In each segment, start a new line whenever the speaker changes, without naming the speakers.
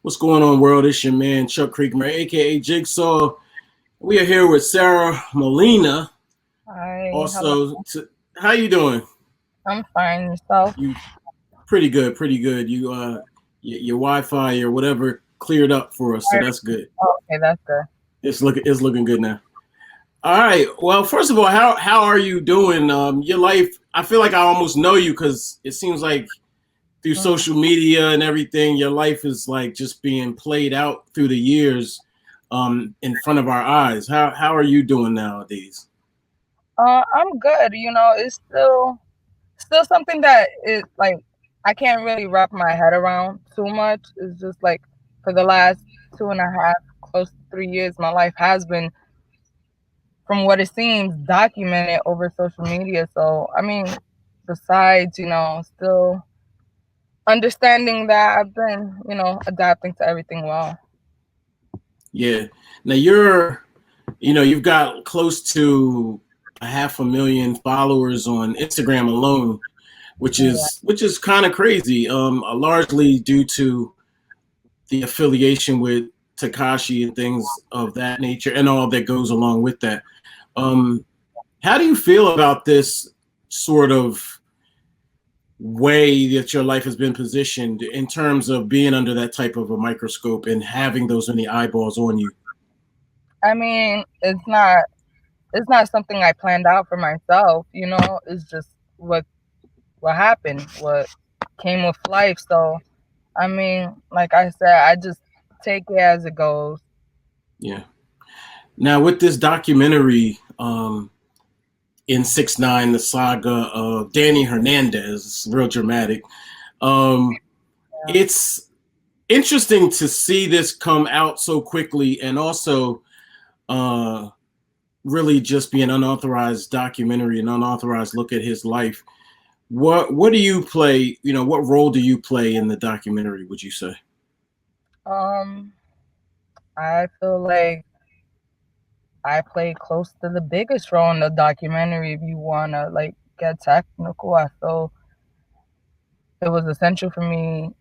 What's going on, world? It's your man Chuck Creekmer, aka Jigsaw. We are here with Sara Molina.
Hi, hello.
How you doing?
I'm fine. Yourself?
You pretty good, pretty good. Your Wi-Fi or whatever cleared up for us, so that's good.
Oh, okay, that's good.
It's looking good now. All right. Well, first of all, how are you doing? Your life. I feel like I almost know you because it seems like through
Mm.
social media and everything, your life is like just being played out through the years in front of our eyes. How are you doing nowadays?
I'm good. It's still something that is like I can't really wrap my head around too much. It's just like for the last 2.5, close to 3 years, my life has been, from what it seems, documented over social media. So I mean, besides, still understanding that I've been, adapting to everything well.
Yeah. Now you've got close to a 500,000 followers on Instagram alone, which
Yeah.
is kind of crazy. Largely due to the affiliation with Tekashi and things of that nature, and all that goes along with that. Um, how do you feel about this sort of way that your life has been positioned in terms of being under that type of a microscope and having those many eyeballs on you?
I mean, it's not something I planned out for myself, it's just what happened, what came with life. So I mean, like I said, I just take it as it goes.
Yeah. Now with this documentary, in 6ix9ine, the saga of Danny Hernandez, it's real dramatic. Um,
Yeah.
it's interesting to see this come out so quickly, and also uh, really just be an unauthorized documentary, an unauthorized look at his life. What do you play? What role do you play in the documentary? Would you say?
um I feel like I play close to the biggest role in the documentary. If you want to like get technical, I feel it was essential for me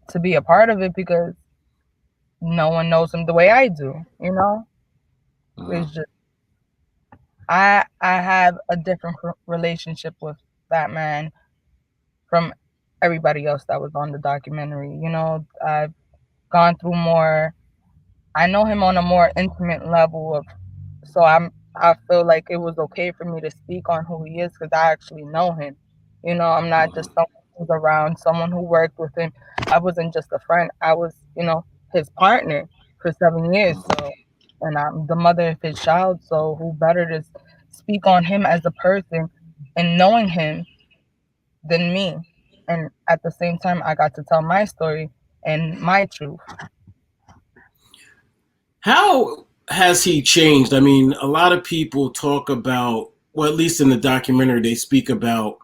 to be a part of it because no one knows him the way I do.
Uh,
It's just I have a different relationship with that man from everybody else that was on the documentary. I've gone through more. I know him on a more intimate level of, so I feel like it was okay for me to speak on who he is because I actually know him. I'm not
uh,
just someone who's around, someone who worked with him. I wasn't just a friend. I was, his partner for 7 years.
uh.
So, and I'm the mother of his child. So, who better to speak on him as a person and knowing him than me? And at the same time, I got to tell my story and my truth.
How has he changed? I mean, a lot of people talk about, well, at least in the documentary, they speak about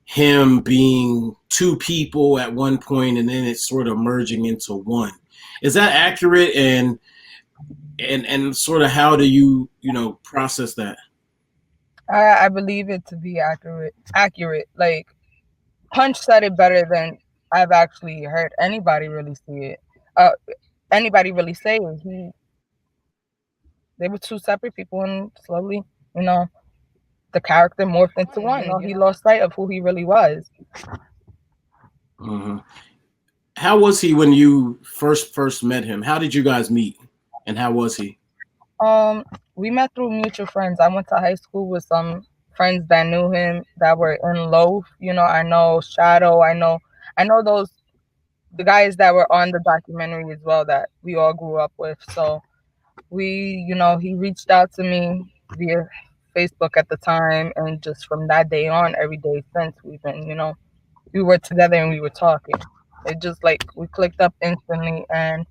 him being two people at one point, and then it's sort of merging into one. Is that accurate? And sort of how do you process that?
I believe it to be accurate. Accurate. Like Punch said it better than I've actually heard anybody really see it. Uh, anybody really say it. They were two separate people, and slowly, you know, the character morphed into one. He lost sight of who he really was.
Uh-huh. How was he when you first met him? How did you guys meet, and how was he?
Um, we met through mutual friends. I went to high school with some friends that knew him that were in Loaf. I know Shadow. I know those the guys that were on the documentary as well that we all grew up with. So he reached out to me via Facebook at the time, and just from that day on, every day since we've been, we were together and we were talking. It just like we clicked up instantly, and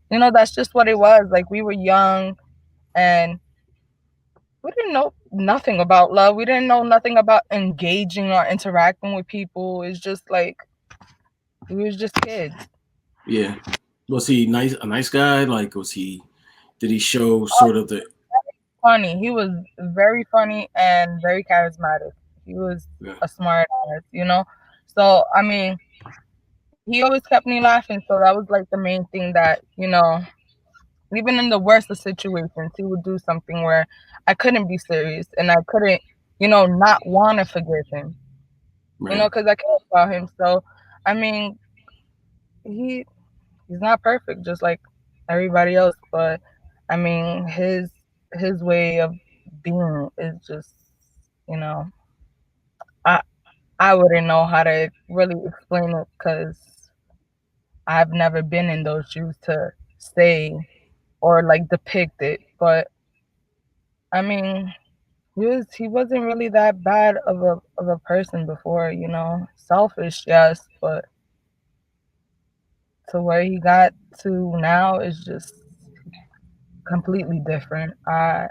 that's just what it was. Like we were young and we didn't know nothing about love. We didn't know nothing about engaging or interacting with people. It's just like we was just kids.
Yeah, was he a nice guy? Like, did he show sort of the?
Funny. He was very funny and very charismatic. He was
Yeah.
a smart ass. So I mean, he always kept me laughing. So that was like the main thing that, even in the worst of situations, he would do something where I couldn't be serious and I couldn't, not want to forgive him,
Right.
because I care about him. So, I mean, he he's not perfect, just like everybody else, but I mean, his way of being is just, you know, I I wouldn't know how to really explain it because I've never been in those shoes to say or like depict it. But I mean, he wasn't really that bad of a person before, selfish, yes, but to where he got to now is just completely different. I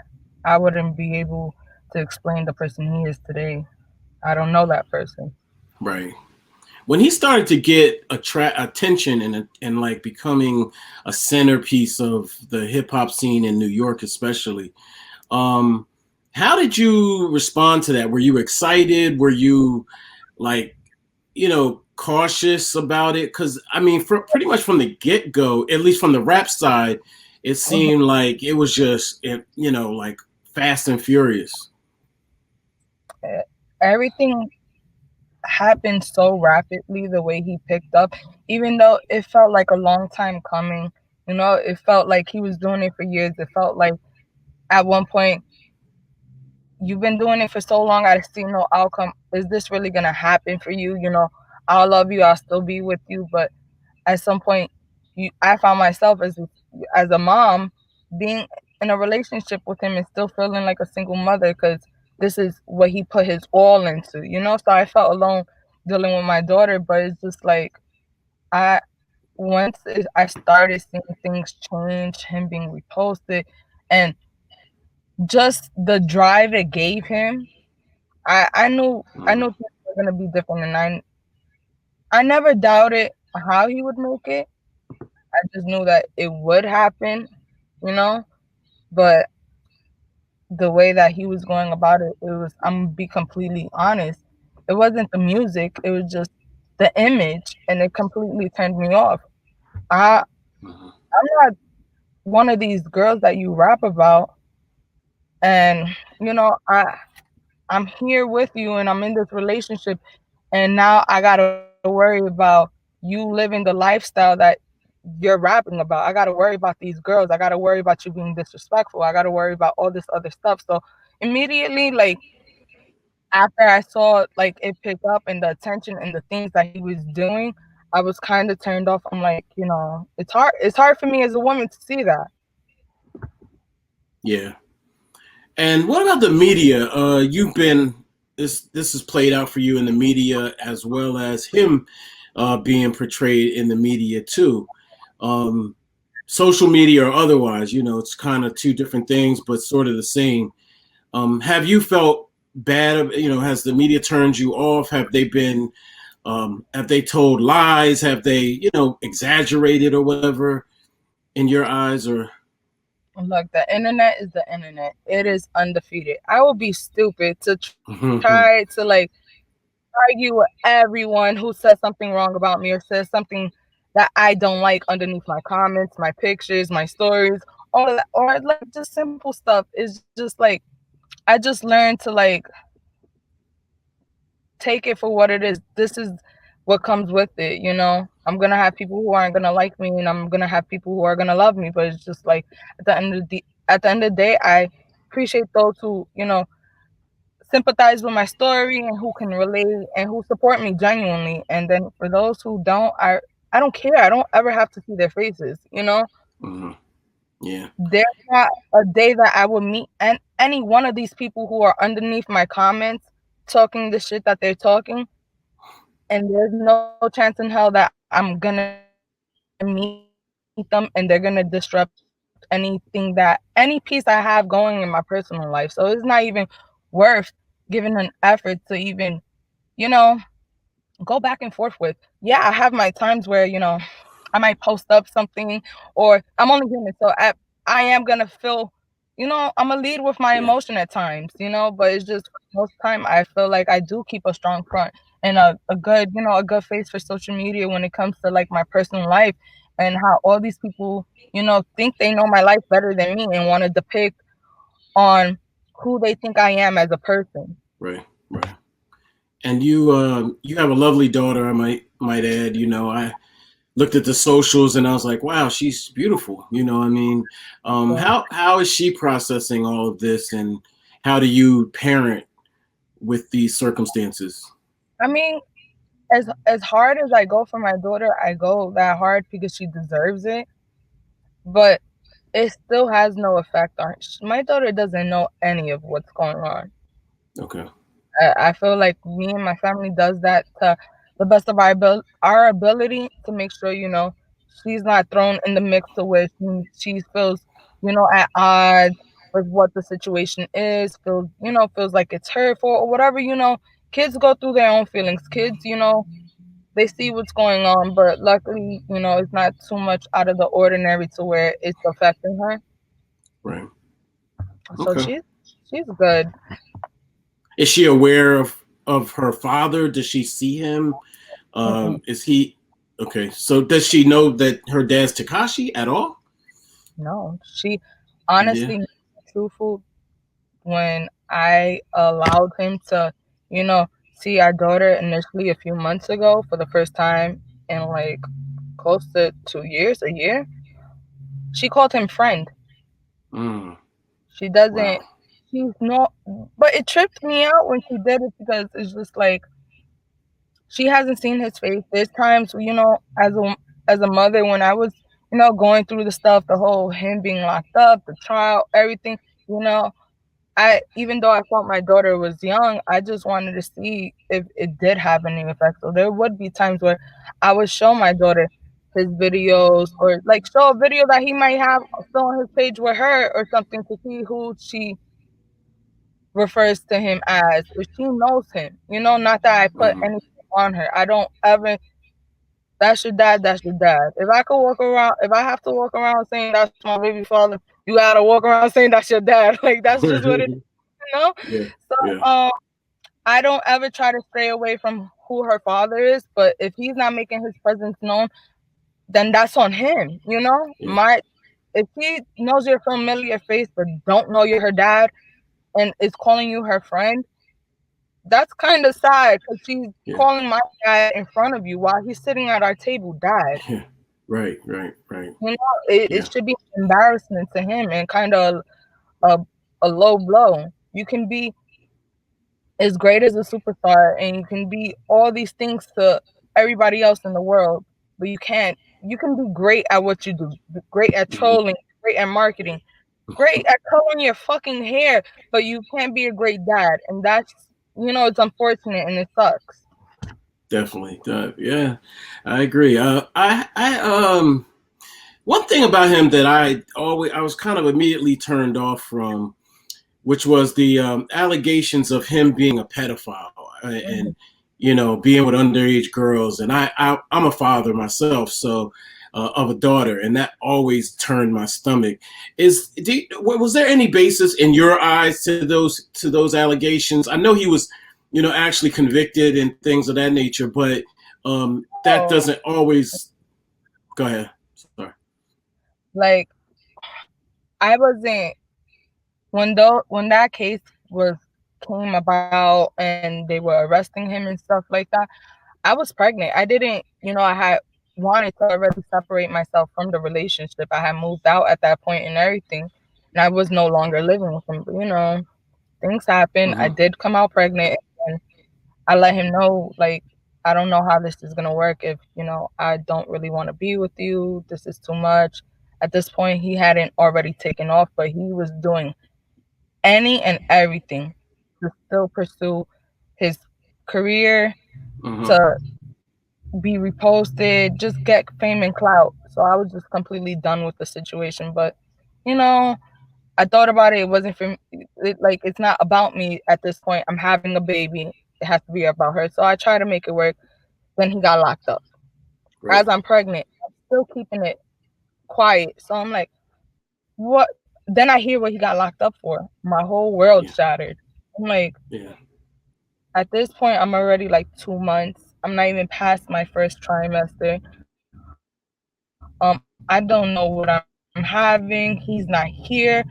wouldn't be able to explain the person he is today. I don't know that person.
Right. When he started to get attention and like becoming a centerpiece of the hip hop scene in New York, especially, um, how did you respond to that? Were you excited? Were you like, cautious about it? Because I mean, pretty much from the get go, at least from the rap side, it
Mhm.
seemed like it was just, like Fast and Furious.
Eh, Everything happened so rapidly the way he picked up, even though it felt like a long time coming. It felt like he was doing it for years. It felt like at one point, you've been doing it for so long, I see no outcome. Is this really gonna happen for you? I'll love you, I'll still be with you, but at some point, I found myself as a mom being in a relationship with him and still feeling like a single mother because this is what he put his all into. So I felt alone dealing with my daughter, but it's just like I I started seeing things change, him being reposted, and just the drive it gave him. I knew
Mm,
things were gonna be different, and I never doubted how he would make it. I just knew that it would happen, you know. But the way that he was going about it, I'm gonna be completely honest. It wasn't the music; it was just the image, and it completely turned me off. I
mhm.
I'm not one of these girls that you rap about, and I'm here with you, and I'm in this relationship, and now I gotta worry about you living the lifestyle that you're rapping about. I gotta worry about these girls. I gotta worry about you being disrespectful. I gotta worry about all this other stuff. So immediately, like after I saw like it pick up and the attention and the things that he was doing, I was kind of turned off. I'm like, it's hard. It's hard for me as a woman to see that.
Yeah. And what about the media? You've been this is played out for you in the media as well as him being portrayed in the media too. Um, Social media or otherwise, it's kind of two different things, but sort of the same. Have you felt bad? Has the media turned you off? Have they told lies? Have they, exaggerated or whatever in your eyes? Or
Look, the internet is the internet. It is undefeated. I would be stupid to try to like argue with everyone who says something wrong about me or says something that I don't like underneath my comments, my pictures, my stories, all of that, or like just simple stuff. It's just like I just learned to like take it for what it is. This is what comes with it. I'm gonna have people who aren't gonna like me, and I'm gonna have people who are gonna love me. But it's just like at the end of the day, I appreciate those who sympathize with my story and who can relate and who support me genuinely. And then for those who don't, I don't care. I don't ever have to see their faces.
Mhm. Yeah.
There's not a day that I will meet and any one of these people who are underneath my comments talking the shit that they're talking, and there's no chance in hell that I'm gonna meet them and they're gonna disrupt any piece I have going in my personal life. So it's not even worth giving an effort to even, you know, go back and forth with. Yeah, I have my times where I might post up something or I'm only human, so I am gonna feel I'm a lead with my
Yeah.
emotion at times, but it's just most time I feel like I do keep a strong front and a good, a good face for social media when it comes to like my personal life and how all these people, think they know my life better than me and want to depict on who they think I am as a person.
Right. Right. And you have a lovely daughter. I might add. I looked at the socials and I was like, wow, she's beautiful. I mean,
So,
how is she processing all of this, and how do you parent with these circumstances?
I mean, as hard as I go for my daughter, I go that hard because she deserves it. But it still has no effect on my daughter. Doesn't know any of what's going on.
Okay.
I feel like me and my family does that to the best of our ability to make sure she's not thrown in the mix to where she feels at odds with what the situation is. Feels like it's hurtful or whatever. Kids go through their own feelings. Kids, they see what's going on, but luckily, it's not too much out of the ordinary to where it's affecting her.
Right.
So
Okay.
she's good.
Is she aware of her father? Does she see him?
Mm-mm.
Is he okay? So does she know that her dad's Tekashi at all?
No, she
Yeah.
honestly, truthful, when I allowed him to, see our daughter initially a few months ago for the first time in like close to 2 years, a year, she called him friend.
Mm,
She doesn't,
wow.
she's not, but it tripped me out when she did it because it's just like she hasn't seen his face. There's times, as a mother, when I was, going through the stuff, the whole him being locked up, the trial, everything, you know, I even though I thought my daughter was young, I just wanted to see if it did have any effect. So there would be times where I would show my daughter his videos or like show a video that he might have still on his page with her or something to see who she refers to him as, if she knows him. Not that I put
Hmm.
anything on her. I don't ever, that's your dad, that's your dad. If I have to walk around saying that's my baby father, you gotta walk around saying that's your dad. Like that's just what it is, you know?
Yeah. Yeah.
So I don't ever try to stray away from who her father is, but if he's not making his presence known, then that's on him.
Yeah.
My If he knows your familiar face but don't know you're her dad and is calling you her friend, that's kind of sad because she's
Yeah.
calling my dad in front of you while he's sitting at our table, dad.
Yeah. Right. Right. Right.
You know, it
Yeah.
should be an embarrassment to him and kind of a, a low blow. You can be as great as a superstar and you can be all these things to everybody else in the world, but you can be great at what you do, great at
Hmm.
trolling, great at marketing, great at coloring your fucking hair, but you can't be a great dad. And that's, it's unfortunate and it sucks.
Definitely. Yeah, I agree. One thing about him that I was kind of immediately turned off from, which was the allegations of him being a pedophile
Mhm.
and being with underage girls. And I'm a father myself, so of a daughter, and that always turned my stomach. Was there any basis in your eyes to those allegations? I know he was, actually convicted and things of that nature, but that
Oh,
doesn't always. Go ahead. Sorry.
like I wasn't when that case was came about and they were arresting him and stuff like that. I was pregnant. I didn't, I had wanted to already separate myself from the relationship. I had moved out at that point and everything, and I was no longer living with him. But things happen. I
Hmm.
did come out pregnant, and I let him know, like, I don't know how this is gonna work. If I don't really want to be with you. This is too much. At this point, he hadn't already taken off, but he was doing any and everything to still pursue his career,
Hmm.
to be reposted, just get fame and clout. So I was just completely done with the situation. But you know, I thought about it. It wasn't for me. Like it's not about me at this point. I'm having a baby. It has to be about her. So I try to make it work. Then he got locked up. As
Right.
I'm pregnant, I'm still keeping it quiet. So I'm like, what? then I hear what he got locked up for. My whole world
Yeah.
shattered. I'm like,
Yeah.
at this point, I'm already like 2 months. I'm not even past my first trimester. I don't know what I'm having. He's not here.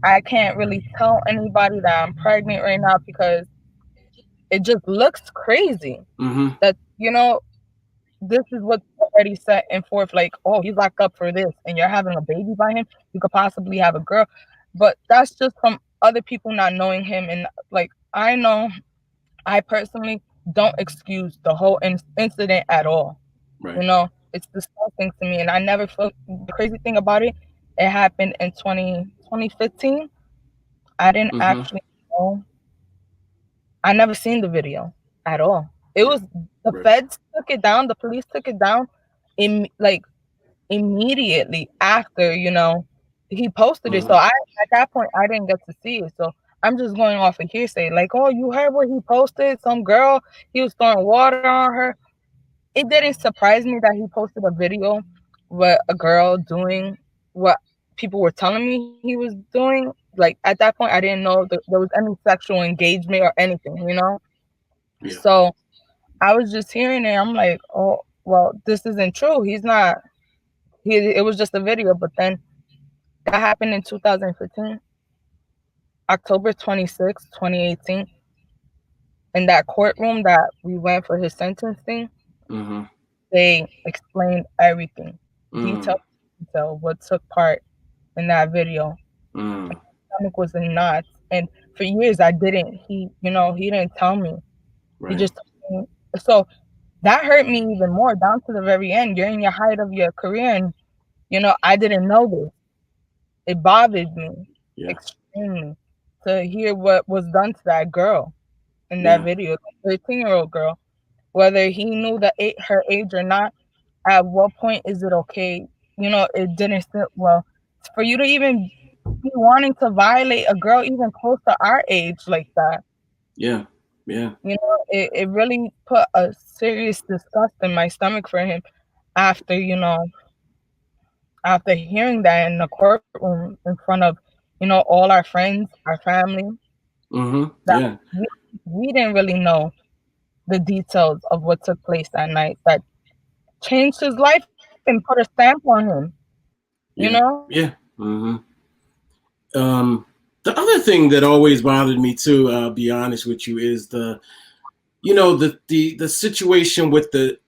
I can't really tell anybody that I'm pregnant right now because it just looks crazy. That,
Mm-hmm.
this is what's already set and forth. Like, oh, he's locked up for this, and you're having a baby by him. You could possibly have a girl, but that's just from other people not knowing him. And like, I know, I personally don't excuse the whole incident at all.
Right.
It's disgusting to me, and I never felt the crazy thing about it. It happened in 2015. I didn't
Mm-hmm.
actually know. I never seen the video at all. It
Yeah.
was the
Right.
feds took it down. The police took it down in like immediately after he posted it. So
Mm-hmm.
I at that point I didn't get to see it. So I'm just going off of hearsay. Like, oh, you heard what he posted? Some girl, he was throwing water on her. It didn't surprise me that he posted a video with a girl doing what people were telling me he was doing. Like at that point, I didn't know that there was any sexual engagement or anything.
Yeah.
So I was just hearing it. I'm like, oh, well, this isn't true. He's not. It was just a video. But then that happened in 2015, October 26, 2018, in that courtroom that we went for his sentencing.
Mm-hmm.
They explained everything,
Mm.
detail, detail, what took part in that video.
Mm.
My stomach was in knots, and for years I didn't. He didn't tell me. He
Right.
just told me. So that hurt me even more down to the very end. You're in your height of your career, and I didn't know this. It bothered me
Yeah.
extremely to hear what was done to that girl in that
Yeah.
video, the 13-year-old girl. Whether he knew her age or not, at what point is it okay? It didn't sit well for you to even be wanting to violate a girl even close to our age like that.
Yeah. Yeah.
It really put a serious disgust in my stomach for him after, after hearing that in the courtroom in front of, all our friends, our family,
Mm-hmm.
that
Yeah.
we didn't really know the details of what took place that night that changed his life and put a stamp on him.
Yeah. Yeah. Mm-hmm. The other thing that always bothered me too, I'll be honest with you, is the situation with the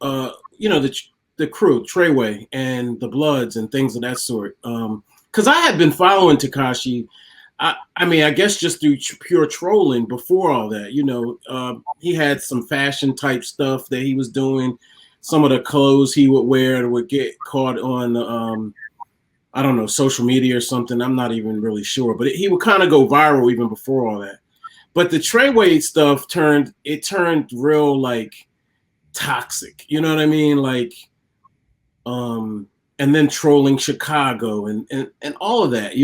crew, Treyway and the Bloods and things of that sort. Because I had been following Tekashi. I mean, I guess just through pure trolling before all that. He had some fashion type stuff that he was doing. Some of the clothes he would wear would get caught on I don't know, social media or something. I'm not even really sure, but he would kind of go viral even before all that. But the Treyway stuff turned real like toxic. You know what I mean? Like, and then trolling Chicago and all of that.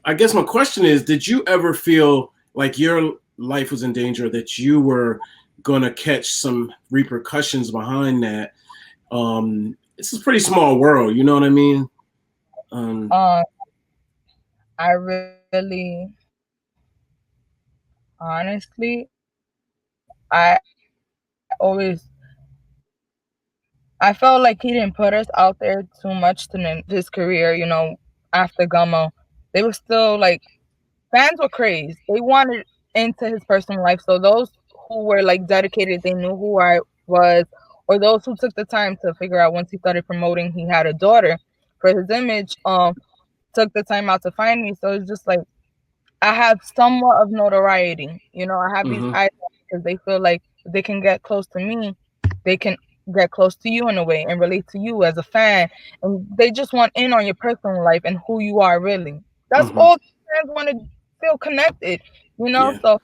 I guess my question is, did you ever feel like your life was in danger, that you were gonna catch some repercussions behind that? It's a pretty small world. You know what I mean?
Um, I really, honestly, I felt like he didn't put us out there too much to his career. After Gummo, they were still like fans were crazed. They wanted into his personal life. So those who were like dedicated, they knew who I was, or those who took the time to figure out once he started promoting he had a daughter for his image, took the time out to find me. So it's just like I have somewhat of notoriety. I have these
Mm-hmm.
eyes because they feel like if they can get close to me, they can get close to you in a way and relate to you as a fan. And they just want in on your personal life and who you are really. That's
Mm-hmm.
all fans want to feel connected.
Yeah.
So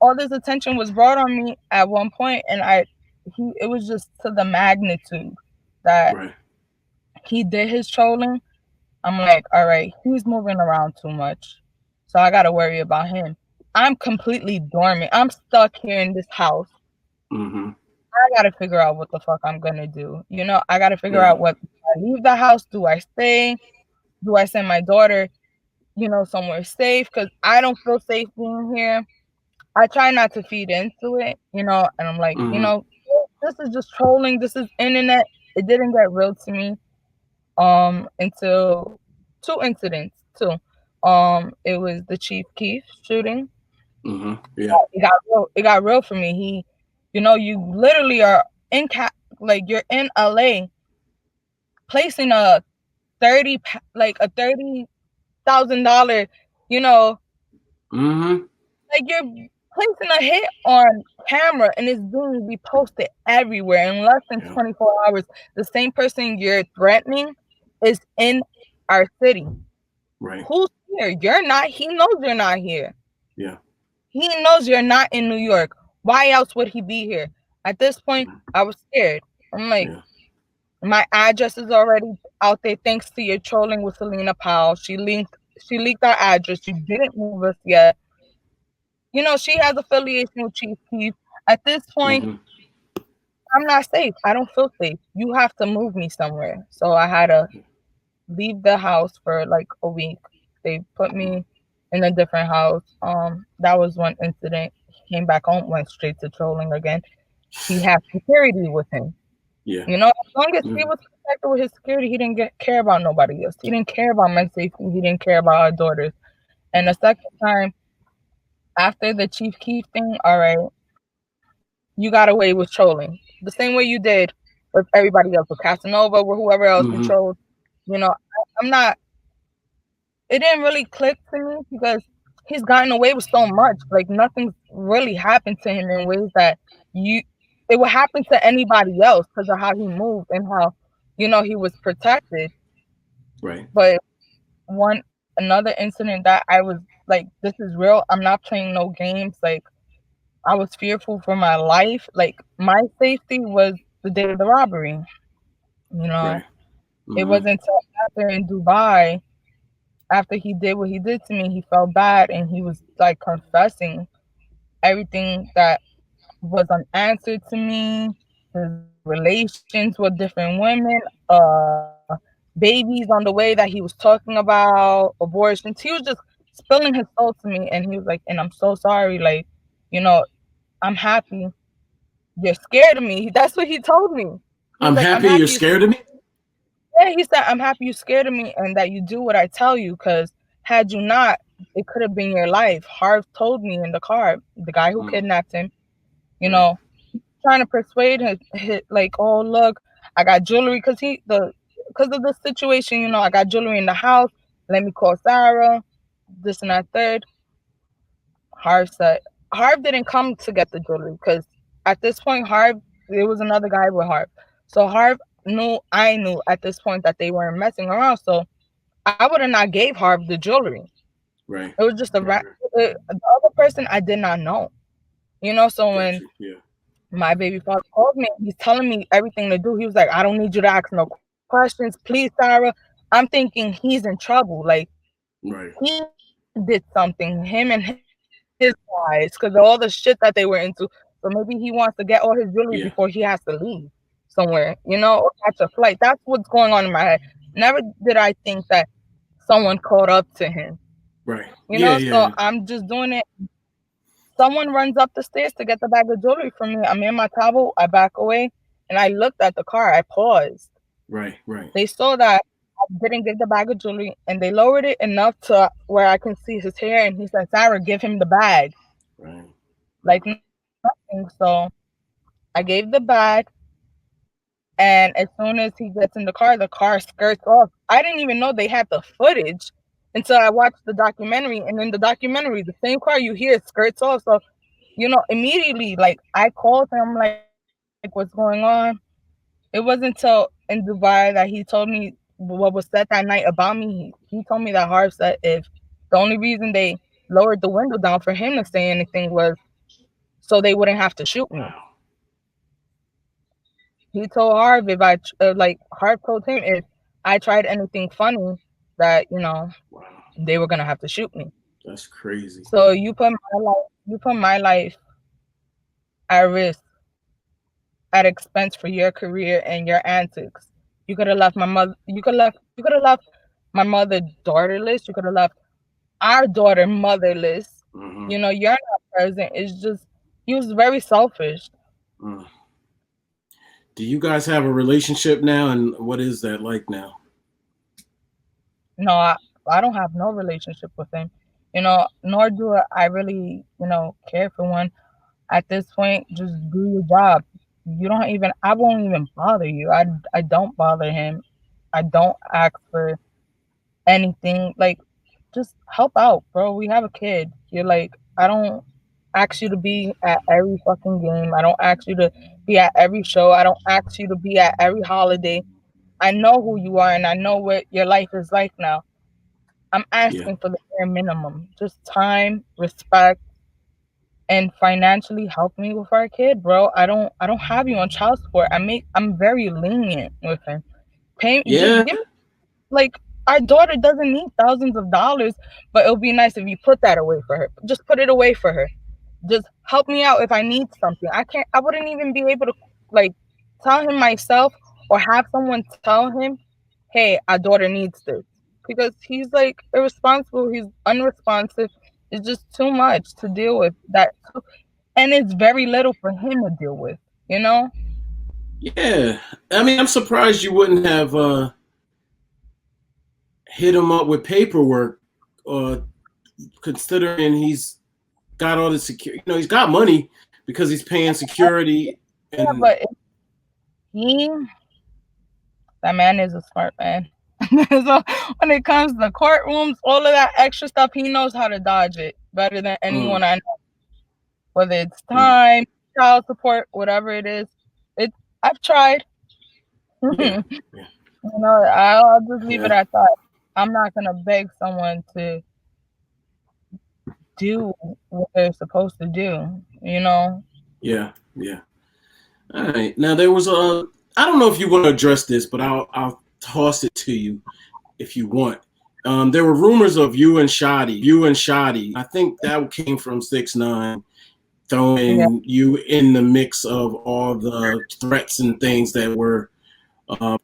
all this attention was brought on me at one point, and it was just to the magnitude that
Right.
he did his trolling. I'm like, all right, he's moving around too much. So I got to worry about him. I'm completely dormant. I'm stuck here in this house.
Mm-hmm.
I got to figure out what the fuck I'm going to do. I got to figure
Yeah.
out what I leave the house. Do I stay? Do I send my daughter? somewhere safe, because I don't feel safe being here. I try not to feed into it, and I'm like,
Mm-hmm.
this is just trolling. This is internet. It didn't get real to me until two incidents too. It was the Chief Keef shooting.
Mm-hmm. Yeah.
It got real for me. You literally are like you're in LA placing $30,000, you know,
Mm-hmm.
like you're placing a hit on camera and it's being reposted everywhere in less than
Yeah.
24 hours. The same person you're threatening is in our city.
Right.
Who's here? You're not. He knows you're not here.
Yeah.
He knows you're not in New York. Why else would he be here? At this point,
Mm-hmm.
I was scared. I'm like,
Yeah.
my address is already out there thanks to your trolling with Selena Powell. She leaked our address. You didn't move us yet. She has affiliation with Chief Keef. At this point,
Mm-hmm.
I'm not safe. I don't feel safe. You have to move me somewhere. So I had to leave the house for like a week. They put me in a different house. That was one incident. He came back home, went straight to trolling again. He had security with him.
Yeah.
As long as he
Mm-hmm.
was protected with his security, he didn't care about nobody else. He didn't care about my safety. He didn't care about our daughters. And the second time after the Chief Keef thing, all right, you got away with trolling the same way you did with everybody else, with Casanova, with whoever else you
Mm-hmm.
trolled. I'm not. It didn't really click to me because he's gotten away with so much. Like nothing's really happened to him in ways that you it would happen to anybody else because of how he moved and how he was protected.
Right.
But one another incident that I was like, this is real. I'm not playing no games. Like I was fearful for my life. Like my safety was the day of the robbery. You know,
Right.
it
Mm-hmm.
wasn't until after in Dubai, after he did what he did to me, he felt bad and he was like confessing everything that was unanswered to me, his relations with different women, babies on the way that he was talking about, abortions. He was just spilling his soul to me and he was like, and I'm so sorry, like, you know, I'm happy. You're scared of me. That's what he told me. He was
I'm
like, I'm
happy you're
happy you're
scared
scared
of
of
me.
me. Yeah, he said, I'm happy you're scared of me and that you do what I tell you because had you not, it could have been your life. Harv told me in the car, the guy who
Mm.
kidnapped him, you
Right.
know, trying to persuade him, like, oh, look, I got jewelry because of the situation, I got jewelry in the house. Let me call Sarah, this and that third. Harv said, Harv didn't come to get the jewelry because at this point, there was another guy with Harv. So Harv I knew at this point that they weren't messing around. So I would have not gave Harv the jewelry.
Right.
It was just
Right. Right.
the other person I did not know. So
Got
when
you. Yeah.
my baby father called me, he's telling me everything to do. He was like, I don't need you to ask no questions. Please, Sarah. I'm thinking he's in trouble. Like
Right.
he did something, him and his guys, because of all the shit that they were into. So maybe he wants to get all his jewelry before he has to
Yeah.
leave somewhere, or catch a flight. That's what's going on in my head. Never did I think that someone caught up to him.
Right. Yeah.
So
Yeah.
I'm just doing it. Someone runs up the stairs to get the bag of jewelry from me. I'm in my towel. I back away, and I looked at the car. I paused.
Right. Right.
They saw that I didn't give the bag of jewelry, and they lowered it enough to where I can see his hair. And he said, "Sarah, give him the bag."
Right.
Like nothing. So I gave the bag, and as soon as he gets in the car skirts off. I didn't even know they had the footage until I watched the documentary. And in the documentary, the same car you hear skirts off. So immediately, like I called him, like, what's going on? It wasn't until in Dubai that he told me what was said that night about me. He told me that Harv said if the only reason they lowered the window down for him to say anything was so they wouldn't have to shoot me.
Wow.
He told Harv if Harv told him if I tried anything funny that
Wow.
they were gonna have to shoot me.
That's crazy.
So you put my life at risk at expense for your career and your antics. You could have left my mother. You could have left my mother daughterless. You could have left our daughter motherless.
Mm-hmm.
You know, you're not present. It's just he was very selfish.
Mm. Do you guys have a relationship now, and what is that like now?
No, I don't have no relationship with him. You know, nor do I really, care for one. At this point, just do your job. You don't even I won't even bother you. I don't bother him. I don't ask for anything. Like, just help out, bro. We have a kid. You're like, I don't ask you to be at every fucking game. I don't ask you to be at every show. I don't ask you to be at every holiday. I know who you are and I know what your life is like now. I'm
Yeah.
asking for the bare minimum. Just time, respect, and financially help me with our kid, bro. I don't have you on child support. I'm very lenient with him. Just
Yeah.
give me, like, our daughter doesn't need thousands of dollars, but it'll be nice if you put that away for her. Just put it away for her. Just help me out if I need something. I wouldn't even be able to, like, tell him myself or have someone tell him, hey, our daughter needs this. Because he's like irresponsible, he's unresponsive. It's just too much to deal with. And it's very little for him to deal with, you know?
Yeah. I mean, I'm surprised you wouldn't have hit him up with paperwork, uh, considering he's got all the security. You know, he's got money because he's paying security
Yeah,
and
but he that man is a smart man. So when it comes to courtrooms, all of that extra stuff, he knows how to dodge it better than
mm,
anyone I know. Whether it's
mm,
time, child support, whatever it is, it. I've tried.
yeah,
You
yeah,
know, I'll just leave it
yeah,
at that. I'm not gonna beg someone to do what they're supposed to do. You know.
yeah, yeah. All right. Now there was a. I don't know if you want to address this, but I'll toss it to you if you want. There were rumors of you and Shoddy. I think that came from 6ix9ine
Yeah.
throwing you in the mix of all the threats and things that were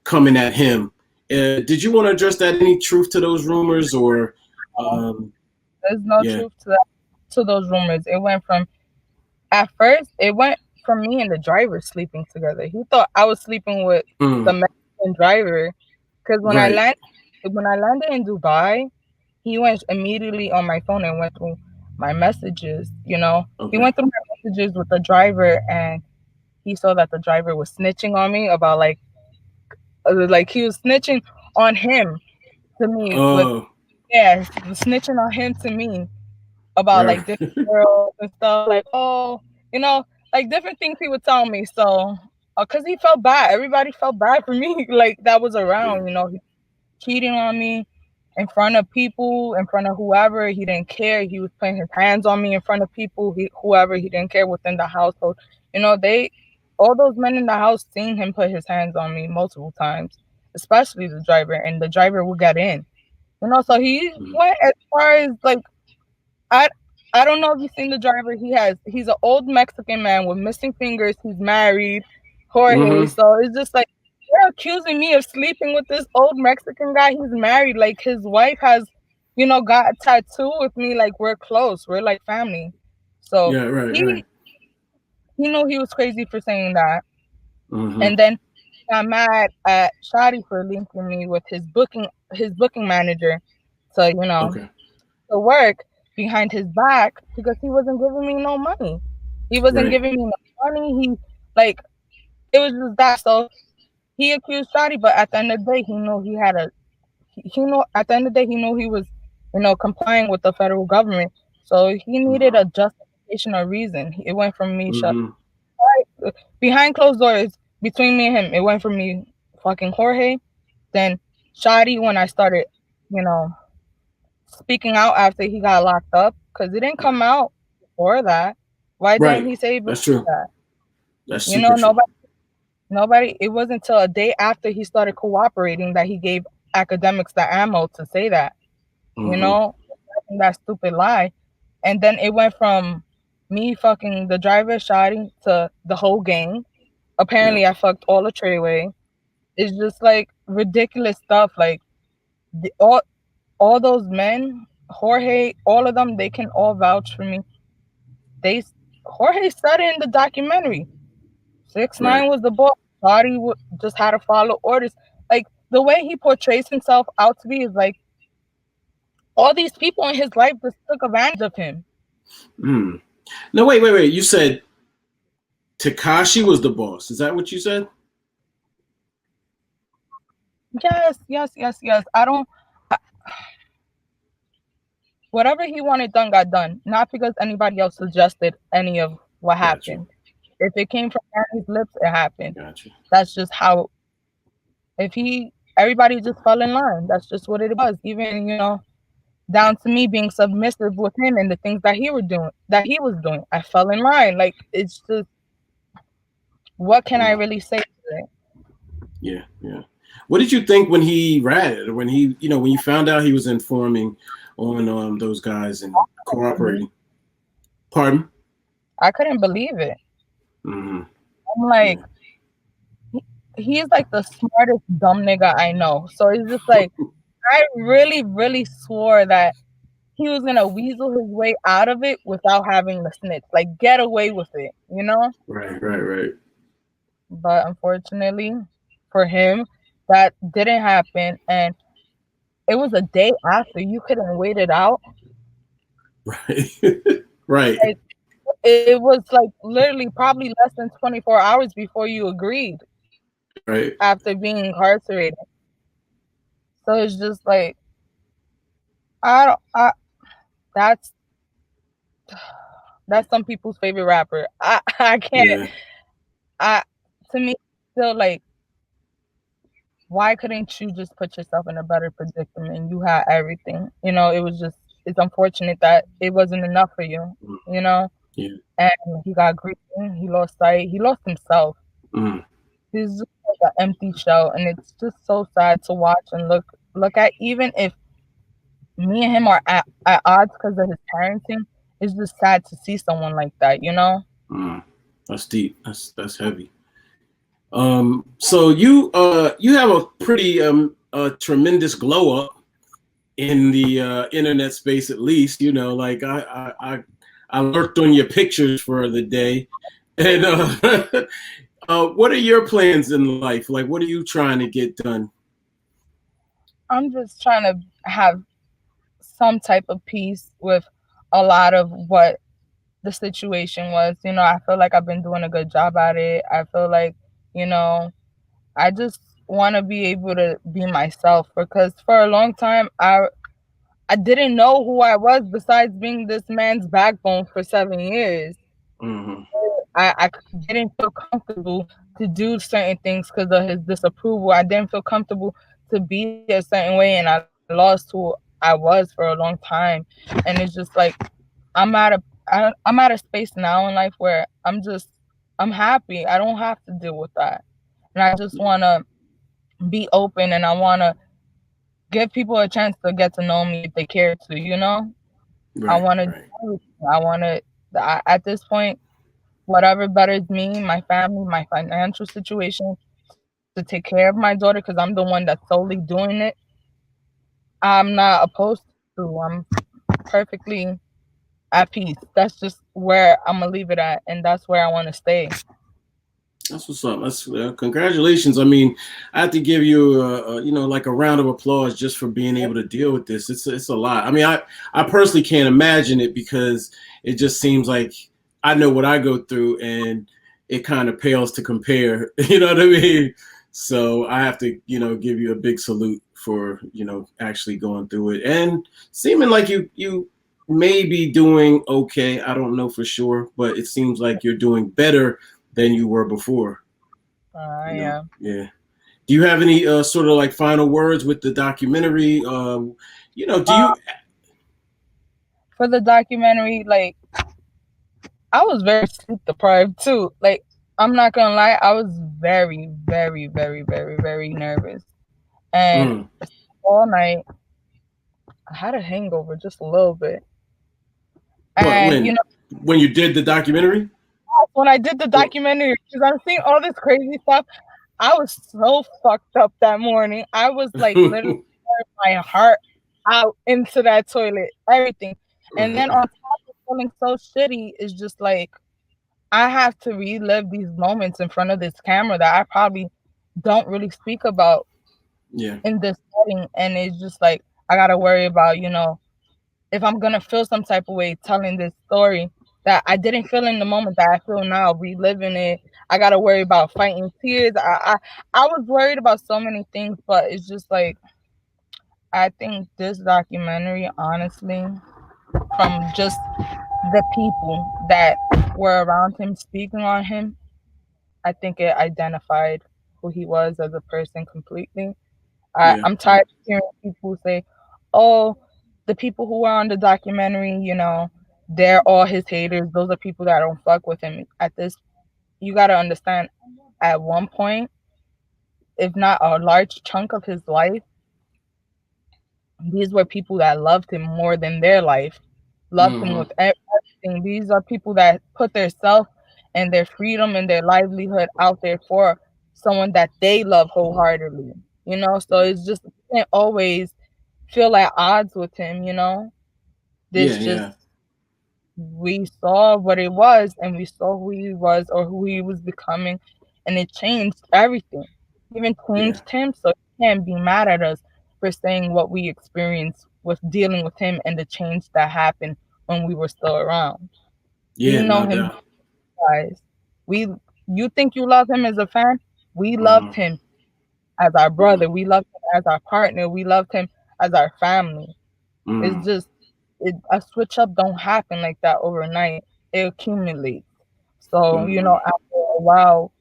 coming at him. Did you want to address that? Any truth to those rumors, or
There's no
yeah?
truth to those rumors. At first, it went from me and the driver sleeping together. He thought I was sleeping with the
Mm,
Mexican driver because
right.
when I landed in Dubai, he went immediately on my phone and went through my messages. You know, he
Okay.
went through my messages with the driver, and he saw that the driver was snitching on me about like he was snitching on him to me with
Oh,
yeah, snitching on him to me about
right.
like different girls and stuff. Like, oh, you know, like different things he would tell me. So, cause he felt bad. Everybody felt bad for me. Like that was
Yeah.
around. You know, he cheating on me in front of people, in front of whoever. He didn't care. He was putting his hands on me in front of people. Whoever he didn't care within the household. You know, all those men in the house seen him put his hands on me multiple times, especially the driver, and the driver would get in. You know, so he
Mm,
went as far as like I I don't know if you've seen the driver. He's an old Mexican man with missing fingers. He's married, Jorge.
mm-hmm.
So it's just like they're accusing me of sleeping with this old Mexican guy. He's married. Like his wife has, got a tattoo with me. Like we're close. We're like family. So
Yeah. Right. Right.
he knew he was crazy for saying that.
Mm-hmm.
And then he got mad at Shadi for linking me with his booking manager to,
Okay.
to work behind his back because he wasn't giving me no money. He wasn't
Right.
giving me no money. Like it was just that. So he accused Shotty, but at the end of the day, he knew he had a he knew at the end of the day he knew he was complying with the federal government. So he needed a justification or reason. It went from me shut
Mm-hmm.
behind closed doors between me and him. It went from me fucking Jorge, then Shotty when I started, you know, speaking out after he got locked up because it didn't come out before that. Why didn't
Right.
he say before
That's true.
that?
That's
You know,
super true.
nobody. It wasn't until a day after he started cooperating that he gave academics the ammo to say that. You
Mm-hmm.
know, that stupid lie, and then it went from me fucking the driver shotting to the whole gang.
Yeah.
Apparently, I fucked all the Treyway. It's just like ridiculous stuff. Like the, all those men Jorge, all of them, they can all vouch for me. They Jorge said it in the documentary. 6ix9ine
Right.
was the boss. Body just had to follow orders. Like the way he portrays himself out to be is like all these people in his life just took advantage of him.
Mm. No, wait. You said Tekashi was the boss. Is that what you said?
Yes. I don't. Whatever he wanted done got done. Not because anybody else suggested any of what
Gotcha.
happened. If it came from Danny's lips, it happened.
Gotcha.
That's just how. If everybody just fell in line. That's just what it was. Even down to me being submissive with him and the things that he was doing. I fell in line. Like it's just what can I
Mm.
really say to it?
Yeah. What did you think when he ratted? When when you found out he was informing on those guys and cooperating? Pardon?
I couldn't believe it.
Mm-hmm.
I'm like,
Yeah.
he's like the smartest dumb nigga I know. So it's just like I really, really swore that he was gonna weasel his way out of it without having the snitch. Like get away with it.
Right.
But unfortunately for him, that didn't happen and it was a day after. You couldn't wait it out.
Right. Right.
Like it was like literally probably less than 24 hours before you agreed
Right.
after being incarcerated. So it's just like I don't that's that's some people's favorite rapper. I can't
Yeah.
I to me still like why couldn't you just put yourself in a better predicament? You had everything. It's unfortunate that it wasn't enough for you,
Mm.
you know?
Yeah.
And he got grief, he lost sight, he lost himself.
Mm.
He's just like an empty shell and it's just so sad to watch and look at even if me and him are at odds because of his parenting, it's just sad to see someone like that.
Mm. That's deep. That's heavy. So you have a pretty tremendous glow up in the internet space, at least. Like I lurked on your pictures for the day, and what are your plans in life? Like, what are you trying to get done?
I'm just trying to have some type of peace with a lot of what the situation was. I feel like I've been doing a good job at it. I feel like, you know, I just want to be able to be myself because for a long time I didn't know who I was besides being this man's backbone for 7 years.
Mm-hmm.
I didn't feel comfortable to do certain things because of his disapproval. I didn't feel comfortable to be a certain way, and I lost who I was for a long time. And it's just like I'm at a space now in life where I'm happy. I don't have to deal with that, and I just want to be open, and I want to give people a chance to get to know me if they care to. I
Right.
want to.
Right.
I want to. At this point, whatever betters me, my family, my financial situation, to take care of my daughter because I'm the one that's solely doing it. I'm not opposed to. I'm perfectly at peace. That's just where I'm gonna leave it at, and that's where I want to stay.
That's what's up. That's congratulations. I mean, I have to give you, like a round of applause just for being able to deal with this. It's a lot. I mean, I personally can't imagine it because it just seems like I know what I go through, and it kind of pales to compare. You know what I mean? So I have to, give you a big salute for actually going through it and seeming like you may be doing okay. I don't know for sure, but it seems like you're doing better than you were before.
Yeah.
Yeah. Do you have any sort of like final words with the documentary? Do
Um,
you?
for the documentary, like I was very sleep deprived too. Like I'm not gonna lie, I was very, very, very, very, very nervous, and
Mm.
all night I had a hangover just a little bit,
What
and
when you did the documentary?
when I did the
Or,
documentary, because I'm seeing all this crazy stuff, I was so fucked up that morning. I was like literally my heart. out into that toilet, everything. And then on top of feeling so shitty, is just like I have to relive these moments in front of this camera that I probably don't really speak about
Yeah.
in this setting. And it's just like I gotta worry about, if I'm gonna feel some type of way telling this story that I didn't feel in the moment that I feel now, reliving it. I gotta worry about fighting tears. I was worried about so many things, but it's just like I think this documentary, honestly, from just the people that were around him speaking on him, I think it identified who he was as a person completely.
Yeah.
I'm
Yeah.
tired of hearing people say, "Oh, the people who are on the documentary, they're all his haters. Those are people that don't fuck with him." You gotta understand. At one point, if not a large chunk of his life, these were people that loved him more than their life, loved him
Mm-hmm.
with everything. These are people that put their self and their freedom and their livelihood out there for someone that they love wholeheartedly. So it's just you can't always feel at odds with him.
Yeah.
This just
Yeah.
we saw what it was and we saw who he was or who he was becoming, and it changed everything. Even
Yeah.
changed him, so you can't be mad at us for saying what we experienced with dealing with him and the change that happened when we were still around. We
Yeah.
know
No
him,
doubt.
guys. We You think you love him as a fan? We loved
Mm-hmm.
him as our
Mm-hmm.
brother. We loved him as our partner. We loved him as our family. It's
Mm-hmm.
just a switch up don't happen like that overnight. It accumulates. So,
Mm-hmm.
after a while,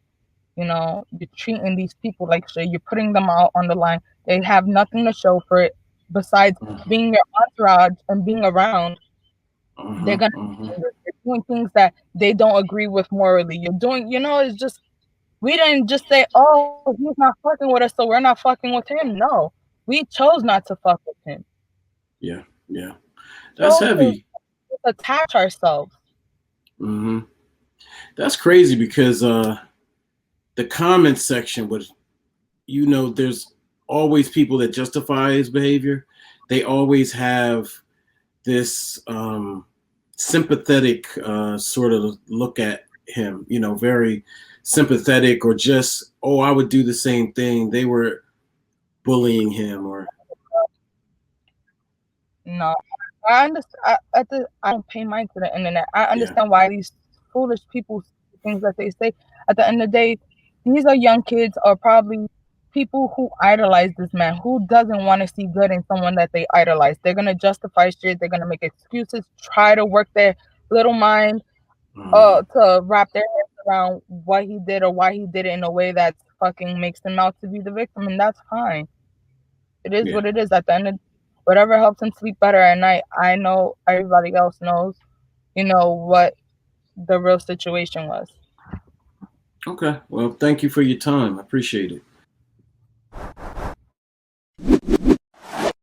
you're treating these people like shit. You're putting them out on the line. They have nothing to show for it besides
Mm-hmm.
being your entourage and being around. They're
Mm-hmm.
gonna
Mm-hmm.
You're doing things that they don't agree with morally. You're doing, it's just we didn't just say, "Oh, he's not fucking with us, so we're not fucking with him." No, we chose not to fuck with him.
Yeah. Yeah. That's
Chose to
heavy.
attach ourselves.
Mm-hmm. That's crazy because the comment section would, there's always people that justify his behavior. They always have this sympathetic sort of look at him, very sympathetic, or just, oh, I would do the same thing. They were bullying him, or
No, I understand. I don't pay mind to the internet. I
yeah,
understand why these foolish people say things that they say. At the end of the day, these are young kids or probably people who idolize this man. Who doesn't want to see good in someone that they idolize? They're gonna justify shit. They're gonna make excuses. Try to work their little mind
mm-hmm.
to wrap their heads around what he did or why he did it in a way that fucking makes them out to be the victim, and that's fine. It is
Yeah,
what it is. At the end of whatever helps him sleep better at night. I know everybody else knows, what the real situation was.
okay. Well, thank you for your time. I appreciate it.